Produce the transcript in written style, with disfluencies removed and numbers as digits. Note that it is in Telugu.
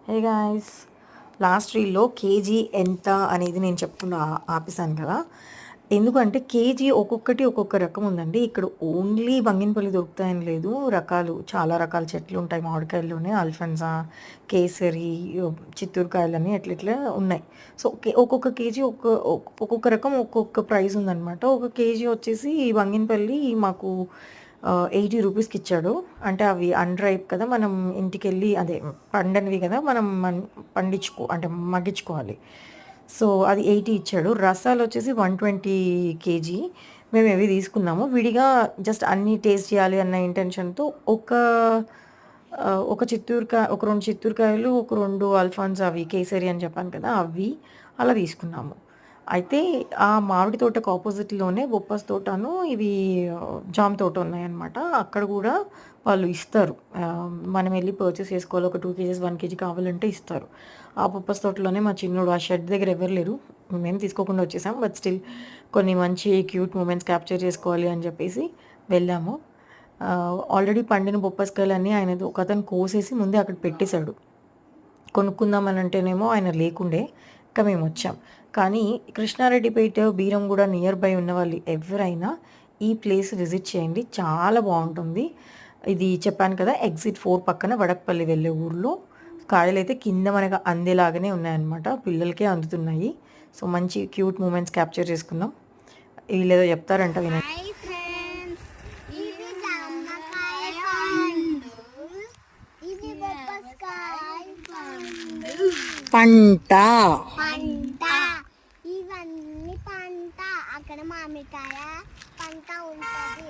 హే గాయ్స్, లాస్ట్ రీల్లో కేజీ ఎంత అనేది నేను చెప్పుకున్న ఆపేసాను కదా. ఎందుకంటే కేజీ ఒక్కొక్కటి ఒక్కొక్క రకం ఉందండి. ఇక్కడ ఓన్లీ బంగినపల్లి దొరుకుతాయని లేదు, రకాలు చాలా రకాల చెట్లు ఉంటాయి. మామిడికాయల్లోనే అల్ఫన్సా, కేసరి, చిత్తూరు కాయలని ఎట్లా ఇట్లా ఉన్నాయి. సో ఒక్కొక్క కేజీ ఒక్కొక్క రకం ఒక్కొక్క ప్రైస్ ఉందన్నమాట. ఒక కేజీ వచ్చేసి బంగినపల్లి మాకు 80 రూపీస్కి ఇచ్చాడు. అంటే అవి అన్రైప్ కదా, మనం ఇంటికెళ్ళి అదే పండనివి కదా, మనం అంటే మగ్గించుకోవాలి. సో అది 80 ఇచ్చాడు. రసాలు వచ్చేసి 120 కేజీ. మేము ఇవి తీసుకున్నాము విడిగా, జస్ట్ అన్నీ టేస్ట్ చేయాలి అన్న ఇంటెన్షన్తో. ఒక ఒక 2 చిత్తూరుకాయలు, ఒక 2 అల్ఫాన్స్, అవి కేసరి అని చెప్పాను కదా, అవి అలా తీసుకున్నాము. అయితే ఆ మామిడి తోటకు ఆపోజిట్లోనే బొప్పాస్ తోటను, ఇవి జామ తోట ఉన్నాయన్నమాట. అక్కడ కూడా వాళ్ళు ఇస్తారు. మనం వెళ్ళి పర్చేస్ చేసుకోవాలి. ఒక 2 కేజీస్ 1 కేజీ కావాలంటే ఇస్తారు. ఆ బొప్పాస్ తోటలోనే మా చిన్నోడు, ఆ షెడ్ దగ్గర ఎవరు లేరు, మేము తీసుకోకుండా వచ్చేసాం. బట్ స్టిల్ కొన్ని మంచి క్యూట్ మూమెంట్స్ క్యాప్చర్ చేసుకోవాలి అని చెప్పేసి వెళ్ళాము. ఆల్రెడీ పండిన బొప్పాస్కాయలన్నీ ఆయన ఒకతను కోసేసి ముందే అక్కడ పెట్టేశాడు. కొనుక్కుందామని అంటేనేమో ఆయన లేకుండే, ఇంకా మేము వచ్చాం. కానీ కృష్ణారెడ్డిపేట, బీరంగూడ నియర్ బై ఉన్న వాళ్ళు ఎవరైనా ఈ ప్లేస్ విజిట్ చేయండి, చాలా బాగుంటుంది. ఇది చెప్పాను కదా, ఎగ్జిట్ 4 పక్కన వడక్పల్లి వెళ్ళే ఊర్లో. కాయలు అయితే కింద మనకు అందేలాగానే ఉన్నాయన్నమాట, పిల్లలకే అందుతున్నాయి. సో మంచి క్యూట్ మూమెంట్స్ క్యాప్చర్ చేసుకుందాం. వీళ్ళేదో చెప్తారంట, వినండి. హాయ్ ఫ్రెండ్స్, ఇది జామకాయ పండు, ఇది బొప్పాస్కాయ పండు. పంట పంట, ఇవన్నీ పంట. అక్కడ మామిడికాయ పంట ఉంటుంది.